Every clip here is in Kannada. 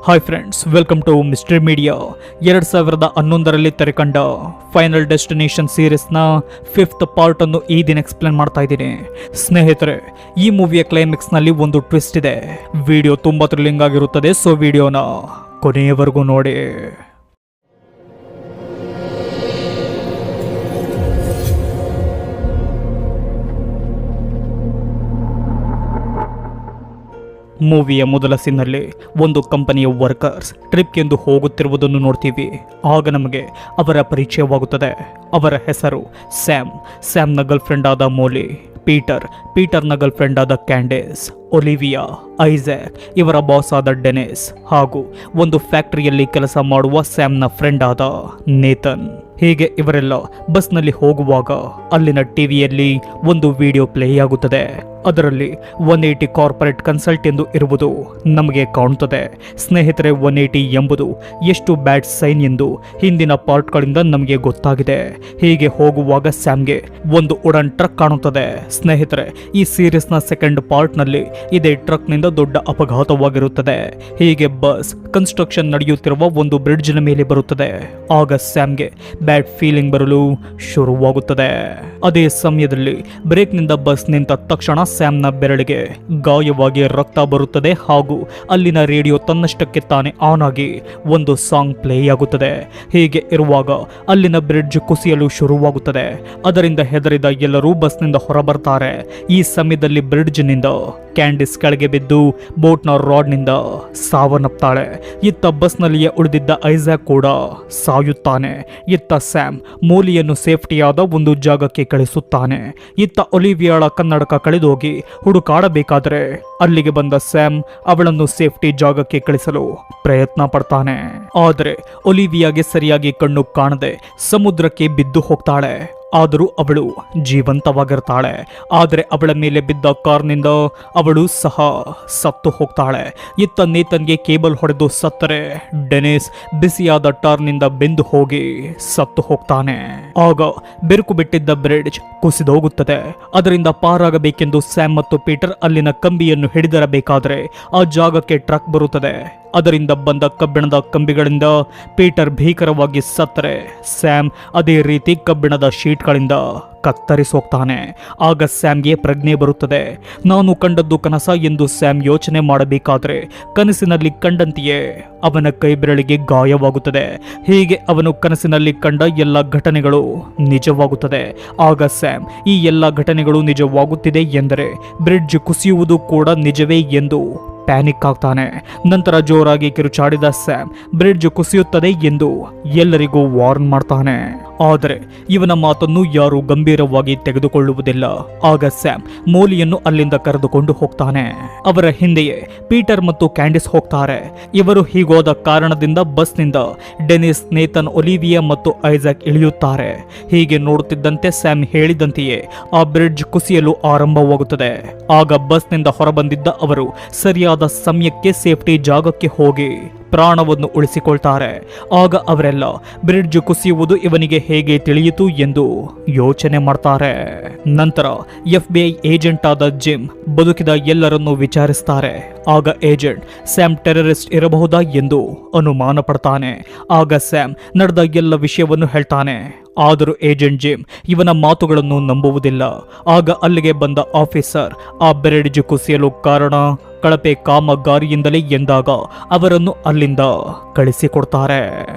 Hi friends, welcome to mister media. 2011ರಲ್ಲಿ ತೆರೆಕಂಡ ಫೈನಲ್ ಡೆಸ್ಟಿನೇಷನ್ ಸೀರೀಸ್ನ 5th ಪಾರ್ಟ್ ಅನ್ನು ಈ ದಿನ ಎಕ್ಸ್ಪ್ಲೇನ್ ಮಾಡ್ತಾ ಇದ್ದೀನಿ. ಸ್ನೇಹಿತರೆ, ಈ ಮೂವಿಯ ಕ್ಲೈಮ್ಯಾಕ್ಸ್ನಲ್ಲಿ ಒಂದು ಟ್ವಿಸ್ಟ್ ಇದೆ. ವಿಡಿಯೋ ತುಂಬಾ ಥ್ರಿಲ್ಲಿಂಗ್ ಆಗಿರುತ್ತದೆ, ಸೊ ವಿಡಿಯೋನ ಕೊನೆಯವರೆಗೂ ನೋಡಿ. ಮೂವಿಯ ಮೊದಲ ಸೀನ್ನಲ್ಲಿ ಒಂದು ಕಂಪನಿಯ ವರ್ಕರ್ಸ್ ಟ್ರಿಪ್ಗೆಂದು ಹೋಗುತ್ತಿರುವುದನ್ನು ನೋಡ್ತೀವಿ. ಆಗ ನಮಗೆ ಅವರ ಪರಿಚಯವಾಗುತ್ತದೆ. ಅವರ ಹೆಸರು ಸ್ಯಾಮ್ನ ಗರ್ಲ್ ಫ್ರೆಂಡ್ ಆದ ಮೋಲಿ, ಪೀಟರ್ನ ಗರ್ಲ್ ಫ್ರೆಂಡ್ ಆದ ಕ್ಯಾಂಡೇಸ್, ಒಲಿವಿಯಾ, ಐಸಾಕ್ ಇವರ ಬಾಸ್ ಆದ ಡೆನಿಸ್, ಹಾಗೂ ಒಂದು ಫ್ಯಾಕ್ಟರಿಯಲ್ಲಿ ಕೆಲಸ ಮಾಡುವ ಸ್ಯಾಮ್ನ ಫ್ರೆಂಡ್ ಆದ ನೇತನ್. ಹೀಗೆ ಇವರೆಲ್ಲ ಬಸ್ನಲ್ಲಿ ಹೋಗುವಾಗ ಅಲ್ಲಿನ ಟಿವಿಯಲ್ಲಿ ಒಂದು ವಿಡಿಯೋ ಪ್ಲೇ ಆಗುತ್ತದೆ. ಅದರಲ್ಲಿ 180 ಕಾರ್ಪೊರೇಟ್ ಕನ್ಸಲ್ಟ್ ಎಂದು ಇರುವುದು ನಮಗೆ ಕಾಣುತ್ತದೆ. ಸ್ನೇಹಿತರೆ, 180 ಎಂಬುದು ಎಷ್ಟು ಬ್ಯಾಡ್ ಸೈನ್ ಎಂದು ಹಿಂದಿನ ಪಾರ್ಟ್ಗಳಿಂದ ನಮಗೆ ಗೊತ್ತಾಗಿದೆ. ಹೀಗೆ ಹೋಗುವಾಗ ಸ್ಯಾಮ್ಗೆ ಒಂದು ಉಡನ್ ಟ್ರಕ್ ಕಾಣುತ್ತದೆ. ಸ್ನೇಹಿತರೆ, ಈ ಸೀರೀಸ್ನ ಸೆಕೆಂಡ್ ಪಾರ್ಟ್ನಲ್ಲಿ ಇದೇ ಟ್ರಕ್ನಿಂದ ದೊಡ್ಡ ಅಪಘಾತವಾಗಿರುತ್ತದೆ. ಹೀಗೆ ಬಸ್ ಕನ್ಸ್ಟ್ರಕ್ಷನ್ ನಡೆಯುತ್ತಿರುವ ಒಂದು ಬ್ರಿಡ್ಜ್ನ ಮೇಲೆ ಬರುತ್ತದೆ. ಆಗ ಸ್ಯಾಮ್ಗೆ ಬ್ಯಾಡ್ ಫೀಲಿಂಗ್ ಬರಲು ಶುರುವಾಗುತ್ತದೆ. ಅದೇ ಸಮಯದಲ್ಲಿ ಬ್ರೇಕ್ನಿಂದ ಬಸ್ ನಿಂತ ತಕ್ಷಣ ಸ್ಯಾಮ್ನ ಬೆರಳಿಗೆ ಗಾಯವಾಗಿ ರಕ್ತ ಬರುತ್ತದೆ ಹಾಗೂ ಅಲ್ಲಿನ ರೇಡಿಯೋ ತನ್ನಷ್ಟಕ್ಕೆ ತಾನೇ ಆನ್ ಆಗಿ ಒಂದು ಸಾಂಗ್ ಪ್ಲೇ ಆಗುತ್ತದೆ. ಹೀಗೆ ಇರುವಾಗ ಅಲ್ಲಿನ ಬ್ರಿಡ್ಜ್ ಕುಸಿಯಲು ಶುರುವಾಗುತ್ತದೆ. ಅದರಿಂದ ಹೆದರಿದ ಎಲ್ಲರೂ ಬಸ್ನಿಂದ ಹೊರಬರ್ತಾರೆ. ಈ ಸಮಯದಲ್ಲಿ ಬ್ರಿಡ್ಜ್ನಿಂದ ಕ್ಯಾಂಡಿಸ್ ಕೆಳಗೆ ಬಿದ್ದು ಬೋಟ್ನ ರಾಡ್ನಿಂದ ಸಾವನ್ನಪ್ತಾಳೆ. ಇತ್ತ ಬಸ್ನಲ್ಲಿಯೇ ಉಳಿದಿದ್ದ ಐಸಾಕ್ ಕೂಡ ಸಾಯುತ್ತಾನೆ. ಇತ್ತ ಸ್ಯಾಮ್ ಮೋಲಿಯನ್ನು ಸೇಫ್ಟಿಯಾದ ಒಂದು ಜಾಗಕ್ಕೆ ಕಳಿಸುತ್ತಾನೆ. ಇತ್ತ ಒಲಿವಿಯಾಳ ಕನ್ನಡಕ ಕಳೆದೋಗಿ ಹುಡುಕಾಡಬೇಕಾದರೆ ಅಲ್ಲಿಗೆ ಬಂದ ಸ್ಯಾಮ್ ಅವಳನ್ನು ಸೇಫ್ಟಿ ಜಾಗಕ್ಕೆ ಕಳಿಸಲು ಪ್ರಯತ್ನ ಪಡ್ತಾನೆ. ಆದರೆ ಒಲಿವಿಯಾಗೆ ಸರಿಯಾಗಿ ಕಣ್ಣು ಕಾಣದೆ ಸಮುದ್ರಕ್ಕೆ ಬಿದ್ದು ಹೋಗ್ತಾಳೆ. ಆದರೂ ಅವಳು ಜೀವಂತವಾಗಿರ್ತಾಳೆ. ಆದರೆ ಅವಳ ಮೇಲೆ ಬಿದ್ದ ಕಾರ್ನಿಂದ ಅವಳು ಸಹ ಸತ್ತು ಹೋಗ್ತಾಳೆ. ಇತ್ತ ನೇತನ್ಗೆ ಕೇಬಲ್ ಹೊಡೆದು ಸತ್ತರೆ ಡೆನಿಸ್ ಬಿಸಿಯಾದ ಟಾರ್ನಿಂದ ಬೆಂದು ಹೋಗಿ ಸತ್ತು ಹೋಗ್ತಾನೆ. ಆಗ ಬೆರುಕು ಬಿಟ್ಟಿದ್ದ ಬ್ರಿಡ್ಜ್ ಕುಸಿದೋಗುತ್ತದೆ. ಅದರಿಂದ ಪಾರಾಗಬೇಕೆಂದು ಸ್ಯಾಮ್ ಮತ್ತು ಪೀಟರ್ ಅಲ್ಲಿನ ಕಂಬಿಯನ್ನು ಹಿಡಿದಿರಬೇಕಾದ್ರೆ ಆ ಜಾಗಕ್ಕೆ ಟ್ರಕ್ ಬರುತ್ತದೆ. ಅದರಿಂದ ಬಂದ ಕಬ್ಬಿಣದ ಕಂಬಿಗಳಿಂದ ಪೀಟರ್ ಭೀಕರವಾಗಿ ಸತ್ತರೆ ಸ್ಯಾಮ್ ಅದೇ ರೀತಿ ಕಬ್ಬಿಣದ ಶೀಟ್ಗಳಿಂದ ಕತ್ತರಿಸೋಗ್ತಾನೆ. ಆಗ ಸ್ಯಾಮ್ಗೆ ಪ್ರಜ್ಞೆ ಬರುತ್ತದೆ. ನಾನು ಕಂಡದ್ದು ಕನಸ ಎಂದು ಸ್ಯಾಮ್ ಯೋಚನೆ ಮಾಡಬೇಕಾದ್ರೆ ಕನಸಿನಲ್ಲಿ ಕಂಡಂತೆಯೇ ಅವನ ಕೈ ಬೆರಳಿಗೆ ಗಾಯವಾಗುತ್ತದೆ. ಹೀಗೆ ಅವನು ಕನಸಿನಲ್ಲಿ ಕಂಡ ಎಲ್ಲ ಘಟನೆಗಳು ನಿಜವಾಗುತ್ತದೆ. ಆಗ ಸ್ಯಾಮ್ ಈ ಎಲ್ಲ ಘಟನೆಗಳು ನಿಜವಾಗುತ್ತಿದೆ ಎಂದರೆ ಬ್ರಿಡ್ಜ್ ಕುಸಿಯುವುದು ಕೂಡ ನಿಜವೇ ಎಂದು ಪ್ಯಾನಿಕ್ ಆಗ್ತಾನೆ. ನಂತರ ಜೋರಾಗಿ ಕಿರುಚಾಡಿದ ಸ್ಯಾಮ್ ಬ್ರಿಡ್ಜ್ ಕುಸಿಯುತ್ತದೆ ಎಂದು ಎಲ್ಲರಿಗೂ ವಾರ್ನ್ ಮಾಡ್ತಾನೆ. ಆದರೆ ಇವನ ಮಾತನ್ನು ಯಾರು ಗಂಭೀರವಾಗಿ ತೆಗೆದುಕೊಳ್ಳುವುದಿಲ್ಲ. ಆಗ ಸ್ಯಾಮ್ ಮೋಲಿಯನ್ನು ಅಲ್ಲಿಂದ ಕರೆದುಕೊಂಡು ಹೋಗ್ತಾನೆ. ಅವರ ಹಿಂದೆಯೇ ಪೀಟರ್ ಮತ್ತು ಕ್ಯಾಂಡಿಸ್ ಹೋಗ್ತಾರೆ. ಇವರು ಹೀಗೋದ ಕಾರಣದಿಂದ ಬಸ್ನಿಂದ ಡೆನಿಸ್, ನೇತನ್, ಒಲಿವಿಯಾ ಮತ್ತು ಐಸಾಕ್ ಇಳಿಯುತ್ತಾರೆ. ಹೀಗೆ ನೋಡುತ್ತಿದ್ದಂತೆ ಸ್ಯಾಮ್ ಹೇಳಿದಂತೆಯೇ ಆ ಬ್ರಿಡ್ಜ್ ಕುಸಿಯಲು ಆರಂಭವಾಗುತ್ತದೆ. ಆಗ ಬಸ್ನಿಂದ ಹೊರಬಂದಿದ್ದ ಅವರು ಸರಿಯಾದ ಸಮಯಕ್ಕೆ ಸೇಫ್ಟಿ ಜಾಗಕ್ಕೆ ಹೋಗಿ ಪ್ರಾಣವನ್ನು ಉಳಿಸಿಕೊಳ್ತಾರೆ. ಆಗ ಅವರೆಲ್ಲ ಬ್ರಿಡ್ಜ್ ಕುಸಿಯುವುದು ಇವನಿಗೆ ಹೇಗೆ ತಿಳಿಯಿತು ಎಂದು ಯೋಚನೆ ಮಾಡ್ತಾರೆ. ನಂತರ FBI ಏಜೆಂಟ್ ಆದ ಜಿಮ್ ಬದುಕಿದ ಎಲ್ಲರನ್ನು ವಿಚಾರಿಸ್ತಾರೆ. ಆಗ ಏಜೆಂಟ್ ಸ್ಯಾಮ್ ಟೆರರಿಸ್ಟ್ ಇರಬಹುದಾ ಎಂದು ಅನುಮಾನ ಪಡ್ತಾನೆ. ಆಗ ಸ್ಯಾಮ್ ನಡೆದ ಎಲ್ಲ ವಿಷಯವನ್ನು ಹೇಳ್ತಾನೆ. ಆದರೂ ಏಜೆಂಟ್ ಜಿಮ್ ಇವನ ಮಾತುಗಳನ್ನು ನಂಬುವುದಿಲ್ಲ. ಆಗ ಅಲ್ಲಿಗೆ ಬಂದ ಆಫೀಸರ್ ಆ ಬ್ರಿಡ್ಜ್ ಕುಸಿಯಲು ಕಾರಣ ಕಳಪೆ ಕಾಮಗಾರಿಯಿಂದಲೇ ಎಂದಾಗ ಅವರನ್ನು ಅಲ್ಲಿಂದ ಕಳಿಸಿಕೊಡ್ತಾರೆ.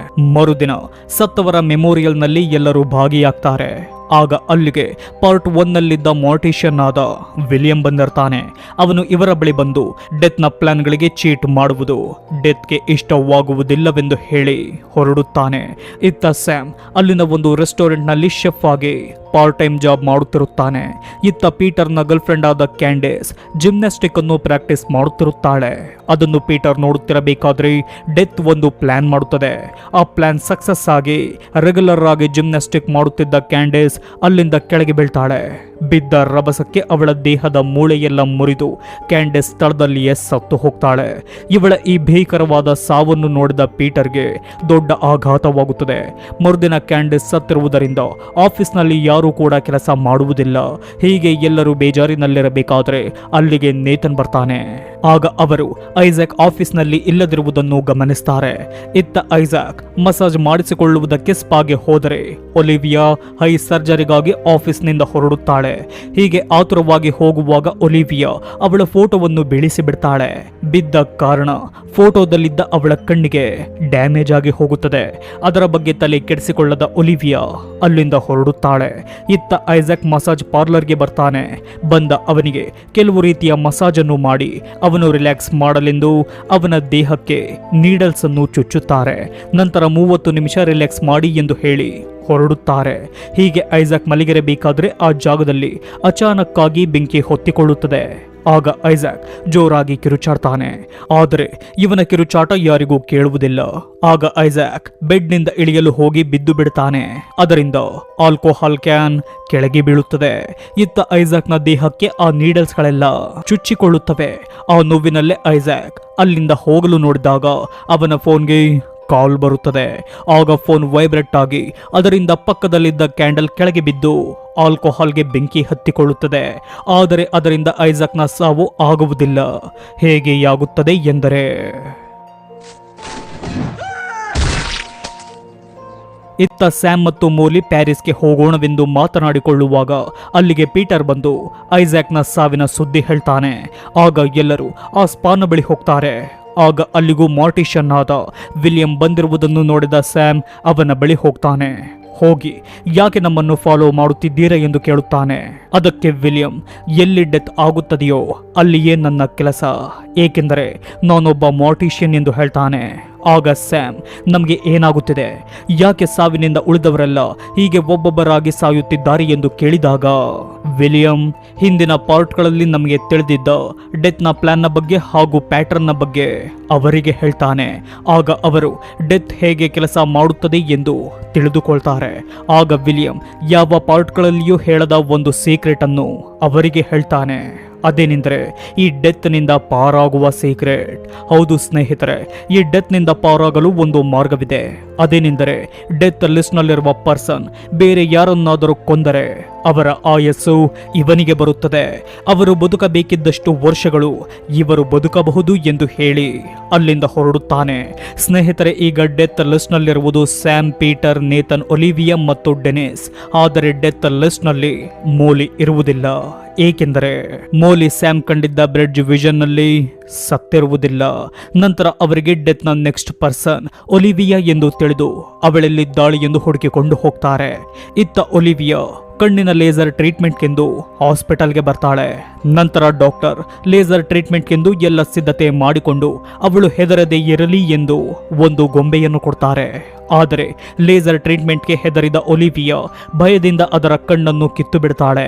ಮರುದಿನ ಸತ್ತವರ ಮೆಮೋರಿಯಲ್ನಲ್ಲಿ ಎಲ್ಲರೂ ಭಾಗಿಯಾಗ್ತಾರೆ. ಆಗ ಅಲ್ಲಿಗೆ ಪಾರ್ಟ್ 1ನಲ್ಲಿದ್ದ ಮಾರ್ಟಿಷಿಯನ್ ಆದ ವಿಲಿಯಂ ಬಂದಿರ್ತಾನೆ. ಅವನು ಇವರ ಬಳಿ ಬಂದು ಡೆತ್ನ ಪ್ಲಾನ್ಗಳಿಗೆ ಚೀಟ್ ಮಾಡುವುದು ಡೆತ್ಗೆ ಇಷ್ಟವಾಗುವುದಿಲ್ಲವೆಂದು ಹೇಳಿ ಹೊರಡುತ್ತಾನೆ. ಇತ್ತ ಸ್ಯಾಮ್ ಅಲ್ಲಿನ ಒಂದು ರೆಸ್ಟೋರೆಂಟ್ನಲ್ಲಿ ಶೆಫ್ ಆಗಿ ಪಾರ್ಟ್ ಟೈಮ್ ಜಾಬ್ ಮಾಡುತ್ತಿರುತ್ತಾನೆ. ಇತ್ತ ಪೀಟರ್ನ ಗರ್ಲ್ ಫ್ರೆಂಡ್ ಆದ ಕ್ಯಾಂಡೇಸ್ ಜಿಮ್ನಾಸ್ಟಿಕ್ ಅನ್ನು ಪ್ರಾಕ್ಟೀಸ್ ಮಾಡುತ್ತಿರುತ್ತಾಳೆ. ಅದನ್ನು ಪೀಟರ್ ನೋಡುತ್ತಿರಬೇಕಾದ್ರೆ ಡೆತ್ ಒಂದು ಪ್ಲಾನ್ ಮಾಡುತ್ತದೆ. ಆ ಪ್ಲಾನ್ ಸಕ್ಸಸ್ ಆಗಿ ರೆಗ್ಯುಲರ್ ಆಗಿ ಜಿಮ್ನಾಸ್ಟಿಕ್ ಮಾಡುತ್ತಿದ್ದ ಕ್ಯಾಂಡೇಸ್ ಅಲ್ಲಿಂದ ಕೆಳಗೆ ಬೀಳ್ತಾಳೆ. ಬಿದ್ದ ರಭಸಕ್ಕೆ ಅವಳ ದೇಹದ ಮೂಳೆಯೆಲ್ಲ ಮುರಿದು ಕ್ಯಾಂಡೇಸ್ ಸ್ಥಳದಲ್ಲಿಯೇ ಸತ್ತು ಹೋಗ್ತಾಳೆ. ಇವಳ ಈ ಭೀಕರವಾದ ಸಾವನ್ನು ನೋಡಿದ ಪೀಟರ್ಗೆ ದೊಡ್ಡ ಆಘಾತವಾಗುತ್ತದೆ. ಮರುದಿನ ಕ್ಯಾಂಡೇಸ್ ಸತ್ತಿರುವುದರಿಂದ ಆಫೀಸ್ನಲ್ಲಿ ಯಾರು ಯಾರೂ ಕೂಡ ಕೆಲಸ ಮಾಡುವುದಿಲ್ಲ. ಹೀಗೆ ಎಲ್ಲರೂ ಬೇಜಾರಿನಲ್ಲಿರಬೇಕಾದ್ರೆ ಅಲ್ಲಿಗೆ ನೇತನ್ ಬರ್ತಾನೆ. ಆಗ ಅವರು ಐಸಾಕ್ ಆಫೀಸ್ನಲ್ಲಿ ಇಲ್ಲದಿರುವುದನ್ನು ಗಮನಿಸ್ತಾರೆ. ಇತ್ತ ಐಸಾಕ್ ಮಸಾಜ್ ಮಾಡಿಸಿಕೊಳ್ಳುವುದಕ್ಕೆ ಸ್ಪಾಗೆ ಹೋದರೆ ಒಲಿವಿಯಾ ಹೈ ಸರ್ಜರಿಗಾಗಿ ಆಫೀಸ್ನಿಂದ ಹೊರಡುತ್ತಾಳೆ. ಹೀಗೆ ಆತುರವಾಗಿ ಹೋಗುವಾಗ ಒಲಿವಿಯಾ ಅವಳ ಫೋಟೋವನ್ನು ಬೀಳಿಸಿ ಬಿಡ್ತಾಳೆ. ಬಿದ್ದ ಕಾರಣ ಫೋಟೋದಲ್ಲಿದ್ದ ಅವಳ ಕಣ್ಣಿಗೆ ಡ್ಯಾಮೇಜ್ ಆಗಿ ಹೋಗುತ್ತದೆ. ಅದರ ಬಗ್ಗೆ ತಲೆ ಕೆಡಿಸಿಕೊಳ್ಳದ ಒಲಿವಿಯಾ ಅಲ್ಲಿಂದ ಹೊರಡುತ್ತಾಳೆ. ಇತ್ತ ಐಸಾಕ್ ಮಸಾಜ್ ಪಾರ್ಲರ್ಗೆ ಬರ್ತಾನೆ. ಬಂದ ಅವನಿಗೆ ಕೆಲವು ರೀತಿಯ ಮಸಾಜ್ ಅನ್ನು ಮಾಡಿ ಅವನು ರಿಲ್ಯಾಕ್ಸ್ ಮಾಡಲೆಂದು ಅವನ ದೇಹಕ್ಕೆ ನೀಡಲ್ಸ್ ಅನ್ನು ಚುಚ್ಚುತ್ತಾರೆ. ನಂತರ 30 ನಿಮಿಷ ರಿಲ್ಯಾಕ್ಸ್ ಮಾಡಿ ಎಂದು ಹೇಳಿ ಹೊರಡುತ್ತಾರೆ. ಹೀಗೆ ಐಸಾಕ್ ಮಲಗಿರಬೇಕಾದ್ರೆ ಆ ಜಾಗದಲ್ಲಿ ಅಚಾನಕ್ಕಾಗಿ ಬೆಂಕಿ ಹೊತ್ತಿಕೊಳ್ಳುತ್ತದೆ. ಆಗ ಐಸಾಕ್ ಜೋರಾಗಿ ಕಿರುಚಾಡ್ತಾನೆ. ಆದರೆ ಇವನ ಕಿರುಚಾಟ ಯಾರಿಗೂ ಕೇಳುವುದಿಲ್ಲ. ಆಗ ಐಸಾಕ್ ಬೆಡ್ನಿಂದ ಇಳಿಯಲು ಹೋಗಿ ಬಿದ್ದು ಬಿಡ್ತಾನೆ. ಅದರಿಂದ ಆಲ್ಕೋಹಾಲ್ ಕ್ಯಾನ್ ಕೆಳಗೆ ಬೀಳುತ್ತದೆ. ಇತ್ತ ಐಸಾಕ್ನ ದೇಹಕ್ಕೆ ಆ ನೀಡಲ್ಸ್ಗಳೆಲ್ಲ ಚುಚ್ಚಿಕೊಳ್ಳುತ್ತವೆ. ಆ ನೋವಿನಲ್ಲೇ ಐಸಾಕ್ ಅಲ್ಲಿಂದ ಹೋಗಲು ನೋಡಿದಾಗ ಅವನ ಫೋನ್ಗೆ ಕಾಲ್ ಬರುತ್ತದೆ. ಆಗ ಫೋನ್ ವೈಬ್ರೇಟ್ ಆಗಿ ಅದರಿಂದ ಪಕ್ಕದಲ್ಲಿದ್ದ ಕ್ಯಾಂಡಲ್ ಕೆಳಗೆ ಬಿದ್ದು ಆಲ್ಕೋಹಾಲ್ಗೆ ಬೆಂಕಿ ಹತ್ತಿಕೊಳ್ಳುತ್ತದೆ. ಆದರೆ ಅದರಿಂದ ಐಸಾಕ್ನ ಸಾವು ಆಗುವುದಿಲ್ಲ. ಹೇಗೆಯಾಗುತ್ತದೆ ಎಂದರೆ, ಇತ್ತ ಸ್ಯಾಮ್ ಮತ್ತು ಮೋಲಿ ಪ್ಯಾರಿಸ್ಗೆ ಹೋಗೋಣವೆಂದು ಮಾತನಾಡಿಕೊಳ್ಳುವಾಗ ಅಲ್ಲಿಗೆ ಪೀಟರ್ ಬಂದು ಐಸಾಕ್ನ ಸಾವಿನ ಸುದ್ದಿ ಹೇಳ್ತಾನೆ. ಆಗ ಎಲ್ಲರೂ ಆ ಸ್ಪಾನ ಬಳಿ ಹೋಗ್ತಾರೆ. ಆಗ ಅಲ್ಲಿಗೂ ಮಾರ್ಟಿಷನ್ ಆದ ವಿಲಿಯಂ ಬಂದಿರುವುದನ್ನು ನೋಡಿದ ಸ್ಯಾಮ್ ಅವನ ಬಳಿ ಹೋಗ್ತಾನೆ. ಹೋಗಿ ಯಾಕೆ ನಮ್ಮನ್ನು ಫಾಲೋ ಮಾಡುತ್ತಿದ್ದೀರಾ ಎಂದು ಕೇಳುತ್ತಾನೆ. ಅದಕ್ಕೆ ವಿಲಿಯಂ ಎಲ್ಲಿ ಡೆತ್ ಆಗುತ್ತದೆಯೋ ಅಲ್ಲಿಯೇ ನನ್ನ ಕೆಲಸ, ಏಕೆಂದರೆ ನಾನೊಬ್ಬ ಮಾರ್ಟಿಷಿಯನ್ ಎಂದು ಹೇಳ್ತಾನೆ. ಆಗ ಸ್ಯಾಮ್ ನಮಗೆ ಏನಾಗುತ್ತಿದೆ, ಯಾಕೆ ಸಾವಿನಿಂದ ಉಳಿದವರೆಲ್ಲ ಹೀಗೆ ಒಬ್ಬೊಬ್ಬರಾಗಿ ಸಾಯುತ್ತಿದ್ದಾರೆ ಎಂದು ಕೇಳಿದಾಗ ವಿಲಿಯಂ ಹಿಂದಿನ ಪಾರ್ಟ್ಗಳಲ್ಲಿ ನಮಗೆ ತಿಳಿದಿದ್ದ ಡೆತ್ನ ಪ್ಲಾನ್ನ ಬಗ್ಗೆ ಹಾಗೂ ಪ್ಯಾಟರ್ನ್ನ ಬಗ್ಗೆ ಅವರಿಗೆ ಹೇಳ್ತಾನೆ. ಆಗ ಅವರು ಡೆತ್ ಹೇಗೆ ಕೆಲಸ ಮಾಡುತ್ತದೆ ಎಂದು ತಿಳಿದುಕೊಳ್ತಾರೆ. ಆಗ ವಿಲಿಯಂ ಯಾವ ಪಾರ್ಟ್ಗಳಲ್ಲಿಯೂ ಹೇಳದ ಒಂದು ಸೀಕ್ರೆಟ್ ಅನ್ನು ಅವರಿಗೆ ಹೇಳ್ತಾನೆ. ಅದೇನೆಂದರೆ ಈ ಡೆತ್ನಿಂದ ಪಾರಾಗುವ ಸೀಕ್ರೆಟ್. ಹೌದು ಸ್ನೇಹಿತರೆ, ಈ ಡೆತ್ನಿಂದ ಪಾರಾಗಲು ಒಂದು ಮಾರ್ಗವಿದೆ. ಅದೇನೆಂದರೆ ಡೆತ್ ಲಿಸ್ಟ್ನಲ್ಲಿರುವ ಪರ್ಸನ್ ಬೇರೆ ಯಾರನ್ನಾದರೂ ಕೊಂದರೆ ಅವರ ಆಯಸ್ಸು ಇವನಿಗೆ ಬರುತ್ತದೆ. ಅವರು ಬದುಕಬೇಕಿದ್ದಷ್ಟು ವರ್ಷಗಳು ಇವರು ಬದುಕಬಹುದು ಎಂದು ಹೇಳಿ ಅಲ್ಲಿಂದ ಹೊರಡುತ್ತಾನೆ. ಸ್ನೇಹಿತರೆ, ಈಗ ಡೆತ್ ಲಿಸ್ಟ್ನಲ್ಲಿರುವುದು ಸ್ಯಾಮ್, ಪೀಟರ್, ನೇತನ್, ಒಲಿವಿಯಾ ಮತ್ತು ಡೆನಿಸ್. ಆದರೆ ಡೆತ್ ಲಿಸ್ಟ್ನಲ್ಲಿ ಮೋಲಿ ಇರುವುದಿಲ್ಲ. ಏಕೆಂದರೆ ಮೋಲಿ ಸ್ಯಾಮ್ ಕಂಡಿದ್ದ ಬ್ರಿಡ್ಜ್ ವಿಷನ್ ನಲ್ಲಿ ಸತ್ತಿರುವುದಿಲ್ಲ. ನಂತರ ಅವರಿಗೆ ಡೆತ್ನ ನೆಕ್ಸ್ಟ್ ಪರ್ಸನ್ ಒಲಿವಿಯಾ ಎಂದು ತಿಳಿದು ಅವಳೆಲ್ಲಿದ್ದಾಳೆ ಎಂದು ಹುಡುಕಿಕೊಂಡು ಹೋಗ್ತಾರೆ. ಇತ್ತ ಒಲಿವಿಯಾ ಕಣ್ಣಿನ ಲೇಸರ್ ಟ್ರೀಟ್ಮೆಂಟ್ಗೆಂದು ಹಾಸ್ಪಿಟಲ್ಗೆ ಬರ್ತಾಳೆ. ನಂತರ ಡಾಕ್ಟರ್ ಲೇಸರ್ ಟ್ರೀಟ್ಮೆಂಟ್ಗೆಂದು ಎಲ್ಲ ಸಿದ್ಧತೆ ಮಾಡಿಕೊಂಡು ಅವಳು ಹೆದರದೆ ಇರಲಿ ಎಂದು ಒಂದು ಗೊಂಬೆಯನ್ನು ಕೊಡ್ತಾರೆ. ಆದರೆ ಲೇಸರ್ ಟ್ರೀಟ್ಮೆಂಟ್ಗೆ ಹೆದರಿದ ಒಲಿವಿಯಾ ಭಯದಿಂದ ಅದರ ಕಣ್ಣನ್ನು ಕಿತ್ತು ಬಿಡ್ತಾಳೆ.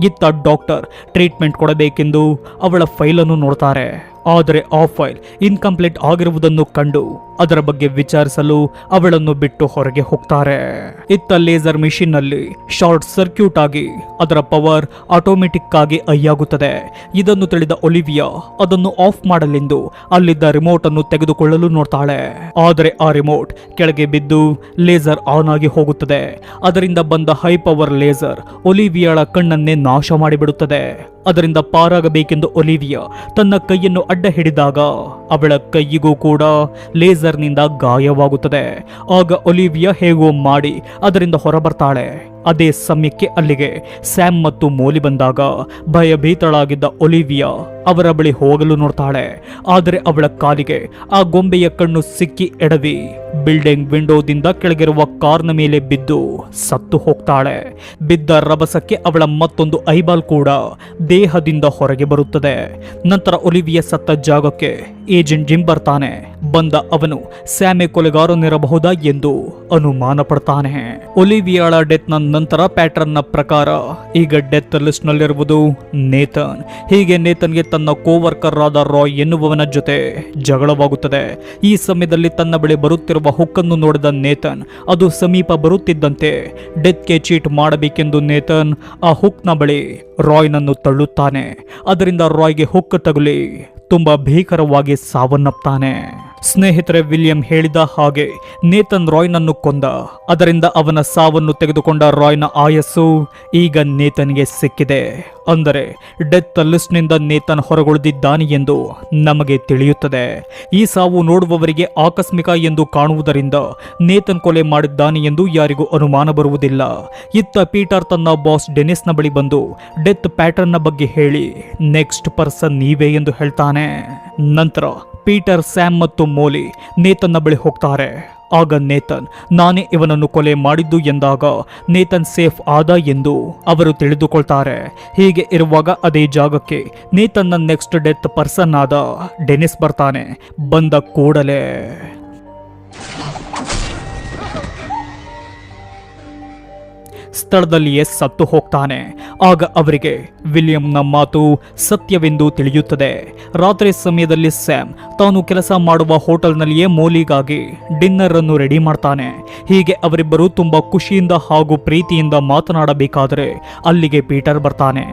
ಇತ್ತ ಡಾಕ್ಟರ್ ಟ್ರೀಟ್ಮೆಂಟ್ ಕೊಡಬೇಕೆಂದು ಅವಳ ಫೈಲನ್ನು ನೋಡ್ತಾರೆ. ಆದರೆ ಆ ಫೈಲ್ ಇನ್ಕಂಪ್ಲೀಟ್ ಆಗಿರುವುದನ್ನು ಕಂಡು ಅದರ ಬಗ್ಗೆ ವಿಚಾರಿಸಲು ಅವಳನ್ನು ಬಿಟ್ಟು ಹೊರಗೆ ಹೋಗ್ತಾರೆ. ಇತ್ತ ಲೇಸರ್ ಮಿಷಿನ್ ನಲ್ಲಿ ಶಾರ್ಟ್ ಸರ್ಕ್ಯೂಟ್ ಆಗಿ ಅದರ ಪವರ್ ಆಟೋಮೆಟಿಕ್ ಆಗಿ ಆಗುತ್ತದೆ. ಇದನ್ನು ತಿಳಿದ ಒಲಿವಿಯಾ ಅದನ್ನು ಆಫ್ ಮಾಡಲೆಂದು ಅಲ್ಲಿದ್ದ ರಿಮೋಟ್ ಅನ್ನು ತೆಗೆದುಕೊಳ್ಳಲು ನೋಡ್ತಾಳೆ. ಆದರೆ ಆ ರಿಮೋಟ್ ಕೆಳಗೆ ಬಿದ್ದು ಲೇಸರ್ ಆನ್ ಆಗಿ ಹೋಗುತ್ತದೆ. ಅದರಿಂದ ಬಂದ ಹೈ ಪವರ್ ಲೇಸರ್ ಒಲಿವಿಯಾಳ ಕಣ್ಣನ್ನೇ ನಾಶ ಮಾಡಿಬಿಡುತ್ತದೆ. ಅದರಿಂದ ಪಾರಾಗಬೇಕೆಂದು ಒಲಿವಿಯಾ ತನ್ನ ಕೈಯನ್ನು ಅಡ್ಡ ಹಿಡಿದಾಗ ಅವಳ ಕೈಯಿಗೂ ಕೂಡ ಲೇಸರ್ನಿಂದ ಗಾಯವಾಗುತ್ತದೆ. ಆಗ ಒಲಿವಿಯಾ ಹೇಗೋ ಮಾಡಿ ಅದರಿಂದ ಹೊರಬರ್ತಾಳೆ. ಅದೇ ಸಮಯಕ್ಕೆ ಅಲ್ಲಿಗೆ ಸ್ಯಾಮ್ ಮತ್ತು ಮೋಲಿ ಬಂದಾಗ ಭಯಭೀತಳಾಗಿದ್ದ ಒಲಿವಿಯಾ ಅವರ ಬಳಿ ಹೋಗಲು ನೋಡ್ತಾಳೆ. ಆದರೆ ಅವಳ ಕಾಲಿಗೆ ಆ ಗೊಂಬೆಯ ಕಣ್ಣು ಸಿಕ್ಕಿ ಎಡವಿ ಬಿಲ್ಡಿಂಗ್ ವಿಂಡೋದಿಂದ ಕೆಳಗಿರುವ ಕಾರ್ನ ಮೇಲೆ ಬಿದ್ದು ಸತ್ತು ಹೋಗ್ತಾಳೆ. ಬಿದ್ದ ರಭಸಕ್ಕೆ ಅವಳ ಮತ್ತೊಂದು ಐಬಾಲ್ ಕೂಡ ದೇಹದಿಂದ ಹೊರಗೆ ಬರುತ್ತದೆ. ನಂತರ ಒಲಿವಿಯಾ ಸತ್ತ ಜಾಗಕ್ಕೆ ಏಜೆಂಟ್ ಜಿಮ್ ಬರ್ತಾನೆ. ಬಂದ ಅವನು ಸ್ಯಾಮೆ ಕೊಲೆಗಾರನಿರಬಹುದಾ ಎಂದು ಅನುಮಾನ ಪಡ್ತಾನೆ. ಒಲಿವಿಯಾಳ ಡೆತ್ನ ನಂತರ ಪ್ಯಾಟರ್ನ್ ನ ಪ್ರಕಾರ ಈಗ ಡೆತ್ ಲಿಸ್ಟ್ ನಲ್ಲಿರುವುದು ನೇತನ್. ಹೀಗೆ ನೇತನ್ಗೆ ತನ್ನ ಕೋವರ್ಕರ್ ಆದ ರಾಯ್ ಎನ್ನುವವನ ಜೊತೆ ಜಗಳವಾಗುತ್ತದೆ. ಈ ಸಮಯದಲ್ಲಿ ತನ್ನ ಬಳಿ ಬರುತ್ತಿರುವ ಹುಕ್ಕನ್ನು ನೋಡಿದ ನೇತನ್ ಅದು ಸಮೀಪ ಬರುತ್ತಿದ್ದಂತೆ ಡೆತ್ಗೆ ಚೀಟ್ ಮಾಡಬೇಕೆಂದು ನೇತನ್ ಆ ಹುಕ್ನ ಬಳಿ ರಾಯ್ನನ್ನು ತಳ್ಳುತ್ತಾನೆ. ಅದರಿಂದ ರಾಯ್ಗೆ ಹುಕ್ ತಗುಲಿ ತುಂಬಾ ಭೀಕರವಾಗಿ ಸಾವನ್ನಪ್ತಾನೆ. ಸ್ನೇಹಿತರೆ, ವಿಲಿಯಂ ಹೇಳಿದ ಹಾಗೆ ನೇತನ್ ರಾಯ್ನನ್ನು ಕೊಂದ. ಅದರಿಂದ ಅವನ ಸಾವನ್ನು ತೆಗೆದುಕೊಂಡ ರಾಯ್ನ ಆಯಸ್ಸು ಈಗ ನೇತನ್ಗೆ ಸಿಕ್ಕಿದೆ. ಅಂದರೆ ಡೆತ್ ಲಿಸ್ಟ್ನಿಂದ ನೇತನ್ ಹೊರಗುಳಿದಿದ್ದಾನೆ ಎಂದು ನಮಗೆ ತಿಳಿಯುತ್ತದೆ. ಈ ಸಾವು ನೋಡುವವರಿಗೆ ಆಕಸ್ಮಿಕ ಎಂದು ಕಾಣುವುದರಿಂದ ನೇತನ್ ಕೊಲೆ ಮಾಡಿದ್ದಾನೆ ಎಂದು ಯಾರಿಗೂ ಅನುಮಾನ ಬರುವುದಿಲ್ಲ. ಇತ್ತ ಪೀಟರ್ ತನ್ನ ಬಾಸ್ ಡೆನಿಸ್ನ ಬಳಿ ಬಂದು ಡೆತ್ ಪ್ಯಾಟರ್ನ್ನ ಬಗ್ಗೆ ಹೇಳಿ ನೆಕ್ಸ್ಟ್ ಪರ್ಸನ್ ನೀವೇ ಎಂದು ಹೇಳ್ತಾನೆ. ನಂತರ ಪೀಟರ್, ಸ್ಯಾಮ್ ಮತ್ತು ಮೋಲಿ ನೇತನ್ನ ಬಳಿ ಹೋಗ್ತಾರೆ. ಆಗ ನೇತನ್ ನಾನೇ ಇವನನ್ನು ಕೊಲೆ ಮಾಡಿದ್ದು ಎಂದಾಗ ನೇತನ್ ಸೇಫ್ ಆದ ಎಂದು ಅವರು ತಿಳಿದುಕೊಳ್ತಾರೆ. ಹೀಗೆ ಇರುವಾಗ ಅದೇ ಜಾಗಕ್ಕೆ ನೇತನ್ನ ನೆಕ್ಸ್ಟ್ ಡೆತ್ ಪರ್ಸನ್ ಆದ ಡೆನಿಸ್ ಬರ್ತಾನೆ. ಬಂದ ಕೂಡಲೇ ಸ್ಥಳದಲ್ಲಿಯೇ ಸತ್ತು ಹೋಗ್ತಾನೆ. ಆಗ ಅವರಿಗೆ ವಿಲಿಯಂನ ಮಾತು ಸತ್ಯವೆಂದು ತಿಳಿಯುತ್ತದೆ. ರಾತ್ರಿ ಸಮಯದಲ್ಲಿ ಸ್ಯಾಮ್ ತಾನು ಕೆಲಸ ಮಾಡುವ ಹೋಟೆಲ್ನಲ್ಲಿಯೇ ಮೋಲಿಗಾಗಿ ಡಿನ್ನರ್ ಅನ್ನು ರೆಡಿ ಮಾಡ್ತಾನೆ. ಹೀಗೆ ಅವರಿಬ್ಬರು ತುಂಬಾ ಖುಷಿಯಿಂದ ಹಾಗೂ ಪ್ರೀತಿಯಿಂದ ಮಾತನಾಡಬೇಕಾದರೆ ಅಲ್ಲಿಗೆ ಪೀಟರ್ ಬರ್ತಾನೆ.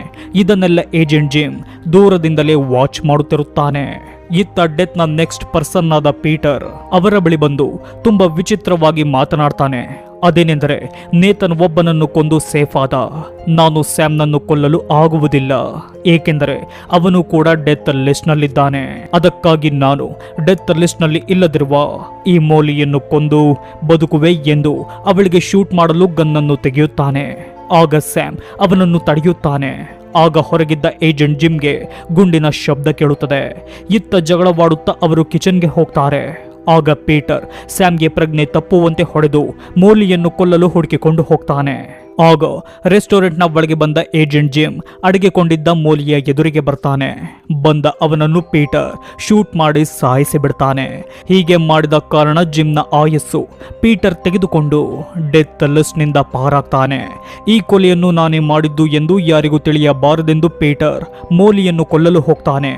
ಇದನ್ನೆಲ್ಲ ಏಜೆಂಟ್ ಜಿಮ್ ದೂರದಿಂದಲೇ ವಾಚ್ ಮಾಡುತ್ತಿರುತ್ತಾನೆ. ಇತ್ತ ಡೆತ್ನ ನೆಕ್ಸ್ಟ್ ಪರ್ಸನ್ ಆದ ಪೀಟರ್ ಅವರ ಬಳಿ ಬಂದು ತುಂಬಾ ವಿಚಿತ್ರವಾಗಿ ಮಾತನಾಡ್ತಾನೆ. ಅದೇನೆಂದರೆ, ನೇತನ್ ಒಬ್ಬನನ್ನು ಕೊಂದು ಸೇಫ್ ಆದ, ನಾನು ಸ್ಯಾಮ್ನನ್ನು ಕೊಲ್ಲಲು ಆಗುವುದಿಲ್ಲ, ಏಕೆಂದರೆ ಅವನು ಕೂಡ ಡೆತ್ ಲಿಸ್ಟ್ನಲ್ಲಿದ್ದಾನೆ. ಅದಕ್ಕಾಗಿ ನಾನು ಡೆತ್ ಲಿಸ್ಟ್ನಲ್ಲಿ ಇಲ್ಲದಿರುವ ಈ ಮೋಲಿಯನ್ನು ಕೊಂದು ಬದುಕುವೆ ಎಂದು ಅವಳಿಗೆ ಶೂಟ್ ಮಾಡಲು ಗನ್ನನ್ನು ತೆಗೆಯುತ್ತಾನೆ. ಆಗ ಸ್ಯಾಮ್ ಅವನನ್ನು ತಡೆಯುತ್ತಾನೆ. ಆಗ ಹೊರಗಿದ್ದ ಏಜೆಂಟ್ ಜಿಮ್ಗೆ ಗುಂಡಿನ ಶಬ್ದ ಕೇಳುತ್ತದೆ. ಇತ್ತ ಜಗಳವಾಡುತ್ತಾ ಅವರು ಕಿಚನ್ಗೆ ಹೋಗ್ತಾರೆ. ಆಗ ಪೀಟರ್ ಸ್ಯಾಮ್ಗೆ ಪ್ರಜ್ಞೆ ತಪ್ಪುವಂತೆ ಹೊಡೆದು ಮೋಲಿಯನ್ನು ಕೊಲ್ಲಲು ಹುಡುಕಿಕೊಂಡು ಹೋಗ್ತಾನೆ. ಆಗ ರೆಸ್ಟೋರೆಂಟ್ನ ಒಳಗೆ ಬಂದ ಏಜೆಂಟ್ ಜಿಮ್ ಅಡಿಗೆಕೊಂಡಿದ್ದ ಮೋಲಿಯ ಎದುರಿಗೆ ಬರ್ತಾನೆ. ಬಂದ ಅವನನ್ನು ಪೀಟರ್ ಶೂಟ್ ಮಾಡಿ ಸಾಯಿಸಿ ಬಿಡ್ತಾನೆ. ಹೀಗೆ ಮಾಡಿದ ಕಾರಣ ಜಿಮ್ನ ಆಯಸ್ಸು ಪೀಟರ್ ತೆಗೆದುಕೊಂಡು ಡೆತ್ ಲಿಸ್ಟ್ನಿಂದ ಪಾರಾಗ್ತಾನೆ. ಈ ಕೊಲೆಯನ್ನು ನಾನೇ ಮಾಡಿದ್ದು ಎಂದು ಯಾರಿಗೂ ತಿಳಿಯಬಾರದೆಂದು ಪೀಟರ್ ಮೋಲಿಯನ್ನು ಕೊಲ್ಲಲು ಹೋಗ್ತಾನೆ.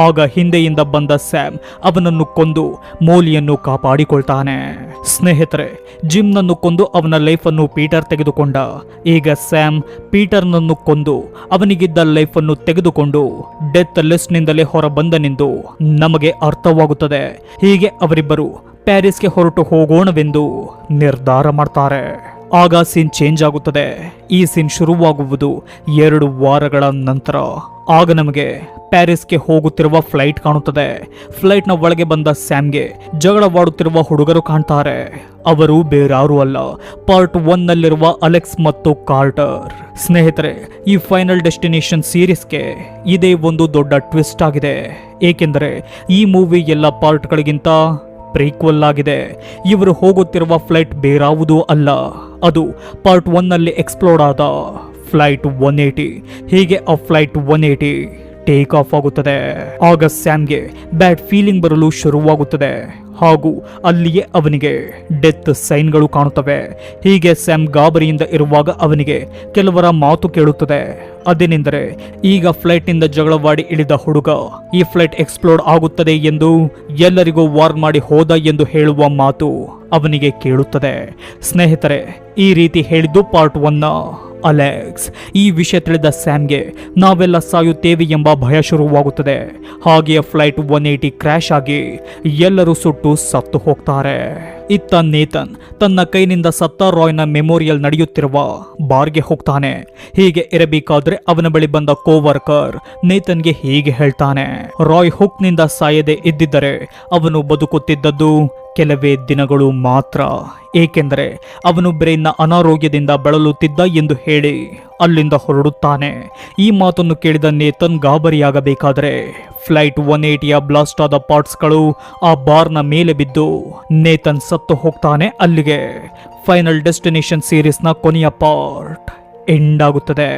ಆಗ ಹಿಂದೆಯಿಂದ ಬಂದ ಸ್ಯಾಮ್ ಅವನನ್ನು ಕೊಂದು ಮೋಲಿಯನ್ನು ಕಾಪಾಡಿಕೊಳ್ತಾನೆ. ಸ್ನೇಹಿತರೆ, ಜಿಮ್ನನ್ನು ಕೊಂದು ಅವನ ಲೈಫನ್ನು ಪೀಟರ್ ತೆಗೆದುಕೊಂಡ. ಈಗ ಸ್ಯಾಮ್ ಪೀಟರ್ನನ್ನು ಕೊಂದು ಅವನಿಗಿದ್ದ ಲೈಫನ್ನು ತೆಗೆದುಕೊಂಡು ಡೆತ್ ಲಿಸ್ಟ್ನಿಂದಲೇ ಹೊರಬಂದನೆಂದು ನಮಗೆ ಅರ್ಥವಾಗುತ್ತದೆ. ಹೀಗೆ ಅವರಿಬ್ಬರು ಪ್ಯಾರಿಸ್ಗೆ ಹೊರಟು ಹೋಗೋಣವೆಂದು ನಿರ್ಧಾರ ಮಾಡ್ತಾರೆ. ಆಗ ಸೀನ್ ಚೇಂಜ್ ಆಗುತ್ತದೆ. ಈ ಸೀನ್ ಶುರುವಾಗುವುದು 2 ವಾರಗಳ ನಂತರ. ಆಗ ನಮಗೆ ಪ್ಯಾರಿಸ್ಗೆ ಹೋಗುತ್ತಿರುವ ಫ್ಲೈಟ್ ಕಾಣುತ್ತದೆ. ಫ್ಲೈಟ್ನ ಒಳಗೆ ಬಂದ ಸ್ಯಾಮ್ಗೆ ಜಗಳವಾಡುತ್ತಿರುವ ಹುಡುಗರು ಕಾಣ್ತಾರೆ. ಅವರು ಬೇರಾರೂ ಅಲ್ಲ, ಪಾರ್ಟ್ 1 ನಲ್ಲಿರುವ ಅಲೆಕ್ಸ್ ಮತ್ತು ಕಾರ್ಟರ್. ಸ್ನೇಹಿತರೆ, ಈ ಫೈನಲ್ ಡೆಸ್ಟಿನೇಷನ್ ಸೀರೀಸ್ಗೆ ಇದೇ ಒಂದು ದೊಡ್ಡ ಟ್ವಿಸ್ಟ್ ಆಗಿದೆ. ಏಕೆಂದರೆ ಈ ಮೂವಿ ಎಲ್ಲ ಪಾರ್ಟ್ಗಳಿಗಿಂತ ಪ್ರೀಕ್ವಲ್ ಆಗಿದೆ. ಇವರು ಹೋಗುತ್ತಿರುವ ಫ್ಲೈಟ್ ಬೇರಾವುದೂ ಅಲ್ಲ, ಅದು ಪಾರ್ಟ್ 1 ನಲ್ಲಿ ಎಕ್ಸ್ಪ್ಲೋಡ್ ಆದ ಫ್ಲೈಟ್ 180. ಹೀಗೆ ಆ ಫ್ಲೈಟ್ 180 ಟೇಕ್ ಆಫ್ ಆಗುತ್ತದೆ. ಆಗ ಸ್ಯಾಮ್ಗೆ ಬ್ಯಾಡ್ ಫೀಲಿಂಗ್ ಬರಲು ಶುರುವಾಗುತ್ತದೆ ಹಾಗೂ ಅಲ್ಲಿಯೇ ಅವನಿಗೆ ಡೆತ್ ಸೈನ್ಗಳು ಕಾಣುತ್ತವೆ. ಹೀಗೆ ಸ್ಯಾಮ್ ಗಾಬರಿಯಿಂದ ಇರುವಾಗ ಅವನಿಗೆ ಕೆಲವರ ಮಾತು ಕೇಳುತ್ತದೆ. ಅದೇನೆಂದರೆ, ಈಗ ಫ್ಲೈಟ್ನಿಂದ ಜಗಳವಾಡಿ ಇಳಿದ ಹುಡುಗ ಈ ಫ್ಲೈಟ್ ಎಕ್ಸ್ಪ್ಲೋಡ್ ಆಗುತ್ತದೆ ಎಂದು ಎಲ್ಲರಿಗೂ ವಾರ್ನ್ ಮಾಡಿ ಹೋದ ಎಂದು ಹೇಳುವ ಮಾತು ಅವನಿಗೆ ಕೇಳುತ್ತದೆ. ಸ್ನೇಹಿತರೆ, ಈ ರೀತಿ ಹೇಳಿದ್ದು ಪಾರ್ಟ್ 1ನ ಅಲೆಕ್ಸ್. ಈ ವಿಷಯ ತಿಳಿದ ಸ್ಯಾಮ್ಗೆ ನಾವೆಲ್ಲ ಸಾಯುತ್ತೇವೆ ಎಂಬ ಭಯ ಶುರುವಾಗುತ್ತದೆ. ಹಾಗೆಯೇ ಫ್ಲೈಟ್ 180 ಕ್ರ್ಯಾಶ್ ಆಗಿ ಎಲ್ಲರೂ ಸುಟ್ಟು ಸತ್ತು ಹೋಗ್ತಾರೆ. ಇತ್ತ ನೇತನ್ ತನ್ನ ಕೈನಿಂದ ಸತ್ತ ರಾಯ್ನ ಮೆಮೋರಿಯಲ್ ನಡೆಯುತ್ತಿರುವ ಬಾರ್ಗೆ ಹೋಗ್ತಾನೆ. ಹೀಗೆ ಇರಬೇಕಾದ್ರೆ ಅವನ ಬಳಿ ಬಂದ ಕೋವರ್ಕರ್ ನೇತನ್ಗೆ ಹೀಗೆ ಹೇಳ್ತಾನೆ, ರಾಯ್ ಹುಕ್ನಿಂದ ಸಾಯದೆ ಇದ್ದಿದ್ದರೆ ಅವನು ಬದುಕುತ್ತಿದ್ದದ್ದು ಕೆಲವೇ ದಿನಗಳು ಮಾತ್ರ, ಏಕೆಂದರೆ ಅವನು ಬ್ರೈನ್ನ ಅನಾರೋಗ್ಯದಿಂದ ಬಳಲುತ್ತಿದ್ದ ಎಂದು ಹೇಳಿ ಅಲ್ಲಿಂದ ಹೊರಡುತ್ತಾನೆ. ಈ ಮಾತನ್ನು ಕೇಳಿದ ನೇತನ್ ಗಾಬರಿಯಾಗಬೇಕಾದರೆ ಫ್ಲೈಟ್ 180ಯ ಬ್ಲಾಸ್ಟ್ ಆದ ಪಾರ್ಟ್ಸ್ಗಳು ಆ ಬಾರ್ನ ಮೇಲೆ ಬಿದ್ದು ನೇತನ್ ಸತ್ತು ಹೋಗ್ತಾನೆ. ಅಲ್ಲಿಗೆ ಫೈನಲ್ ಡೆಸ್ಟಿನೇಷನ್ ಸೀರೀಸ್ನ ಕೊನೆಯ ಪಾರ್ಟ್ ಎಂಡ್ ಆಗುತ್ತದೆ.